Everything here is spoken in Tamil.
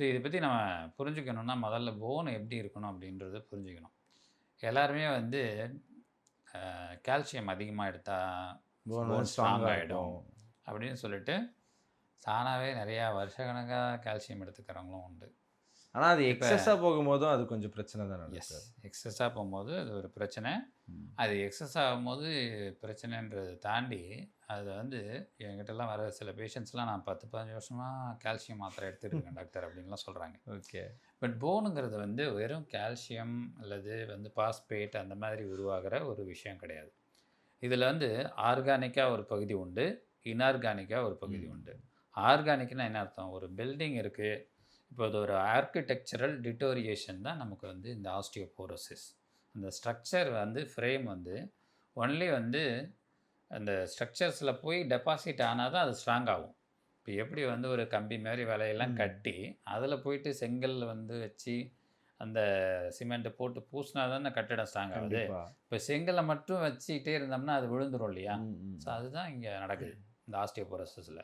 ஸோ இத பத்தி நம்ம புரிஞ்சுக்கணும்னா, முதல்ல போன் எப்படி இருக்கணும் அப்படின்றத புரிஞ்சுக்கணும். எல்லாருமே வந்து கால்சியம் அதிகமா எடுத்தா போன் வந்து போன் ஸ்ட்ராங் ஸ்ட்ராங்கா ஆயிடும் இருக்கும். அப்படின்னு சொல்லிட்டு, தானாவே நெறையா வருஷக்கணக்கா கால்சியம் எடுத்துக்கிறவங்களும் உண்டு. ஆனா அது இப்ப எக்ஸஸா போகும்போதும் அது கொஞ்சம் பிரச்சனை தானே எஸ் டாக்டர்? எக்ஸஸா போம்போது அது ஒரு பிரச்சனை. ம். அது எக்ஸஸ் ஆகும்போது பிரச்சனைன்றத தாண்டி, அது வந்து என்கிட்டலாம் வர சில பேஷண்ட்ஸ்லாம் நான் 10, 15 வருஷமா கால்சியம் மாத்திரை எடுத்துட்டு இருக்கேன் டாக்டர் அப்படின்லாம் சொல்றாங்க. ஓகே. பட் போனுங்கிறது வந்து வெறும் கால்சியம் அல்லது வந்து பாஸ்பேட் அந்த மாதிரி உருவாகிற ஒரு விஷயம் கிடையாது. இதில வந்து ஆர்கானிக்கா ஒரு பகுதி உண்டு. இன்ஆர்கானிக்கா ஒரு பகுதி ம். உண்டு. ஆர்கானிக்னா என்ன அர்த்தம்? ஒரு பில்டிங் இருக்கு. இப்போ அது ஒரு ஆர்க்கிடெக்சரல் டிட்டோரியேஷன் தான் நமக்கு வந்து இந்த ஆஸ்டியோபோரோசிஸ். அந்த ஸ்ட்ரக்சர் வந்து ஃப்ரேம் வந்து ஒன்லி வந்து அந்த ஸ்ட்ரக்சர்ஸில் போய் டெபாசிட் ஆனா தான் அது ஸ்ட்ராங் ஆகும். இப்போ எப்படி வந்து ஒரு கம்பி மாரி வலையெல்லாம் ம். கட்டி, அதில போயிட்டு செங்கல் வந்து வச்சு, அந்த சிமெண்ட்ட போட்டு பூசினா தானே கட்டிடம் ஸ்ட்ராங் ஆகுது. கண்டிப்பா. இப்போ செங்கல்ல மட்டும் வச்சுக்கிட்டே இருந்தோம்னா, அது விழுந்துரும் இல்லையா? ம், ஸோ ம். அதுதான் இங்க நடக்குது. இந்த ஆஸ்டியோபோரோசிஸ்ல.